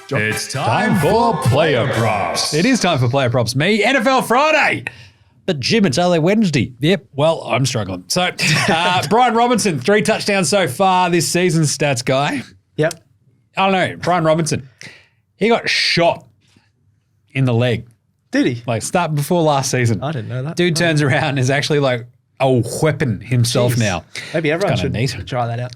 It's time for player props. It is time for player props. Me, NFL Friday. But Jim, it's only Wednesday. Yep, well, I'm struggling. So, Brian Robinson, 3 touchdowns so far this season, stats guy. Yep. I don't know, Brian Robinson. He got shot in the leg. Did he? Like, start before last season. I didn't know that. Dude turns around and is actually like a weapon himself now. Maybe everyone should neat. try that out.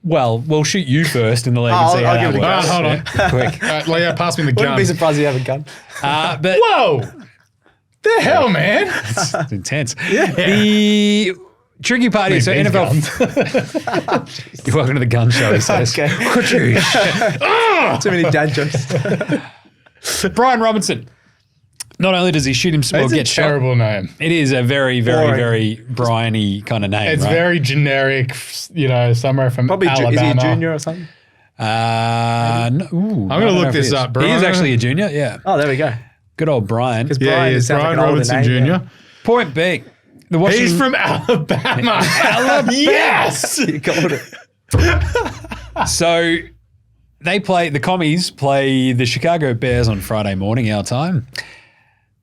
Well, we'll shoot you first in the leg and see how I'll give that it a works. go. Hold on. Quick. Leah, pass me the gun. Wouldn't be surprised if you have a gun. But Whoa! The hell, man? it's intense. The tricky part is, so These NFL. You're welcome to the gun show, he says. Okay. Too many dad jokes. Brian Robinson. Not only does he shoot himself, It's a get shot. terrible name. It is a very, very, Boring. very Brian-y kind of name. It's right? very generic, somewhere from Probably Alabama. is he a junior or something? No, I'm I'm going to look this up, bro. He is actually a junior, yeah. Oh, there we go. Good old Brian. Because Yeah, Brian he is. sounds Brian like an older Robinson name, Jr. Point being, the Washington. He's from Alabama. Alabama. Yes! You called it. So the Commies play the Chicago Bears on Friday morning, our time.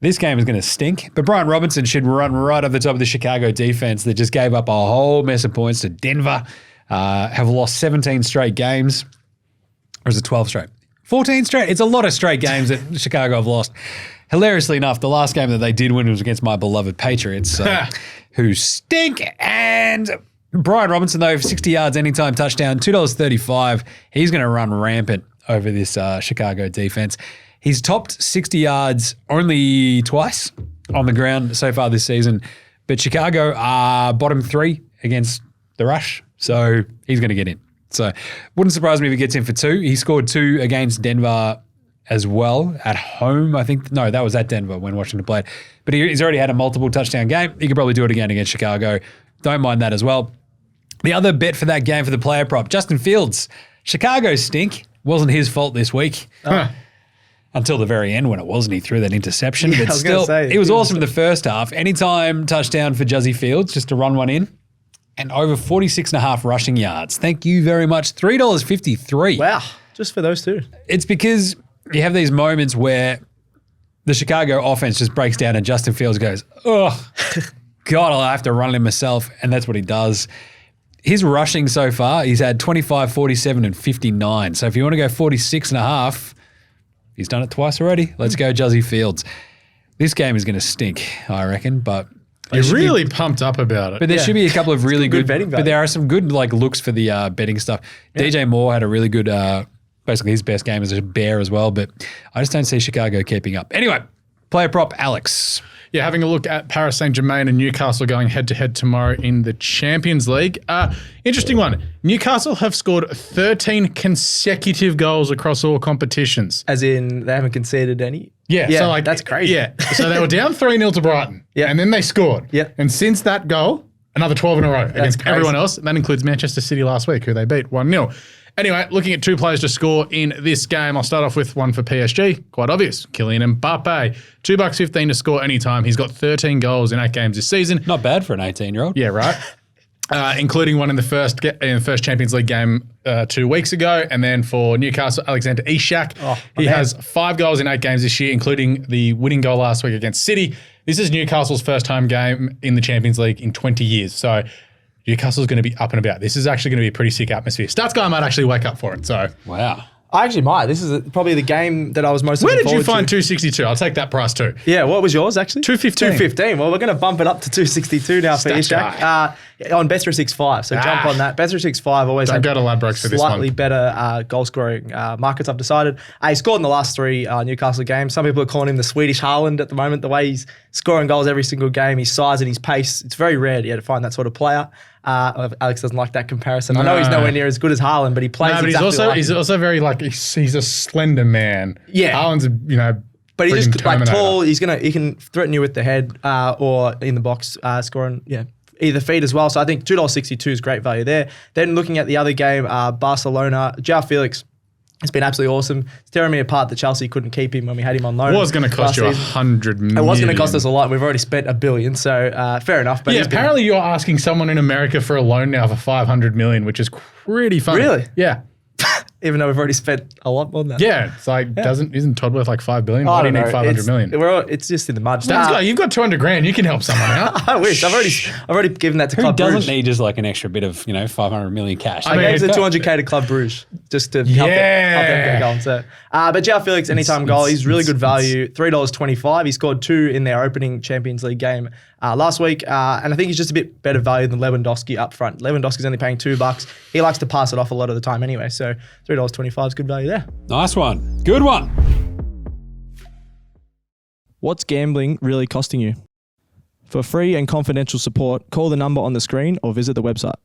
This game is going to stink, but Brian Robinson should run right up the top of the Chicago defense that just gave up a whole mess of points to Denver, have lost 17 straight games. Or is it 12 straight? 14 straight. It's a lot of straight games that Chicago have lost. Hilariously enough, the last game that they did win was against my beloved Patriots, who stink. And Brian Robinson, though, 60 yards anytime touchdown, $2.35. He's going to run rampant over this Chicago defense. He's topped 60 yards only twice on the ground so far this season, but Chicago are bottom 3 against the rush, so he's going to get in. So wouldn't surprise me if he gets in for 2. He scored 2 against Denver as well at home, I think. No, that was at Denver when Washington played. But he's already had a multiple touchdown game. He could probably do it again against Chicago. Don't mind that as well. The other bet for that game for the player prop, Justin Fields. Chicago stink. Wasn't his fault this week. Until the very end when it wasn't. He threw that interception. Yeah, but I was gonna still, say, it was awesome in the first half. Anytime touchdown for Juzzy Fields, just to run one in. And over 46.5 rushing yards. Thank you very much. $3.53. Wow. Just for those two. It's because you have these moments where the Chicago offense just breaks down and Justin Fields goes, oh, God, I'll have to run him myself. And that's what he does. His rushing so far, he's had 25, 47, and 59. So if you want to go 46.5, he's done it twice already. Let's go Juzzy Fields. This game is going to stink, I reckon, but You're really pumped up about it. but there should be a couple of really good betting but value. there are some good looks for the betting stuff. Yeah. DJ Moore had a really good, basically his best game as a Bear as well, but I just don't see Chicago keeping up. Anyway, player prop, Alex. Yeah, having a look at Paris Saint-Germain and Newcastle going head-to-head tomorrow in the Champions League. Interesting one. Newcastle have scored 13 consecutive goals across all competitions. As in, they haven't conceded any? Yeah, so that's crazy. Yeah, so they were down 3-0 to Brighton, and then they scored. Yeah. And since that goal, another 12 in a row against crazy. everyone else. And that includes Manchester City last week, who they beat 1-0. Anyway, looking at 2 players to score in this game, I'll start off with one for PSG. Quite obvious. Kylian Mbappe. $2.15 to score anytime. He's got 13 goals in 8 games this season. Not bad for an 18-year-old. Yeah, right. Including one in the first Champions League game 2 weeks ago. And then for Newcastle, Alexander Isak. He has 5 goals in 8 games this year, including the winning goal last week against City. This is Newcastle's first home game in the Champions League in 20 years. So Newcastle's going to be up and about. This is actually going to be a pretty sick atmosphere. Stats guy might actually wake up for it. So Wow. I actually might. This is probably the game that I was most where looking did you forward find to. 262? I'll take that price too. Yeah, what was yours actually? 215. 215. Well, we're going to bump it up to 262 now for Stats Ishak. On Bet365. So jump on that. Bet365 always Don't have go to Ladbrokes for this one. slightly better goal scoring markets, I've decided. He scored in the last 3 Newcastle games. Some people are calling him the Swedish Haaland at the moment, the way he's scoring goals every single game, his size and his pace. It's very rare to find that sort of player. Alex doesn't like that comparison. I know he's nowhere near as good as Haaland, but he plays No, but exactly he's also very he's a slender man. Yeah. Haaland's But he's just like Terminator. tall. He can threaten you with the head or in the box scoring. Yeah, either feet as well. So I think $2.62 is great value there. Then looking at the other game, Barcelona, João Felix. It's been absolutely awesome. It's tearing me apart that Chelsea couldn't keep him when we had him on loan. It was going to cost you $100 million. It was going to cost us a lot. We've already spent $1 billion, so fair enough. But yeah, apparently you're asking someone in America for a loan now for $500 million, which is pretty funny. Really? Yeah. even though we've already spent a lot more than that. Yeah, it's like isn't Todd worth like $5 billion? I Why do you don't need know. 500 million? It's just in the mud. Stan's got, you've got 200 grand. You can help someone out. I wish. I've already given that to Who Club doesn't Bruges. need just like an extra bit of 500 million cash? I gave the 200k to Club Bruges just to help them get a goal. So, but João Felix, anytime goal, he's really good value. $3.25. He scored 2 in their opening Champions League game last week, and I think he's just a bit better value than Lewandowski up front. Lewandowski's only paying $2. He likes to pass it off a lot of the time anyway, so $3.25 is good value there. Nice one. Good one. What's gambling really costing you? For free and confidential support, call the number on the screen or visit the website.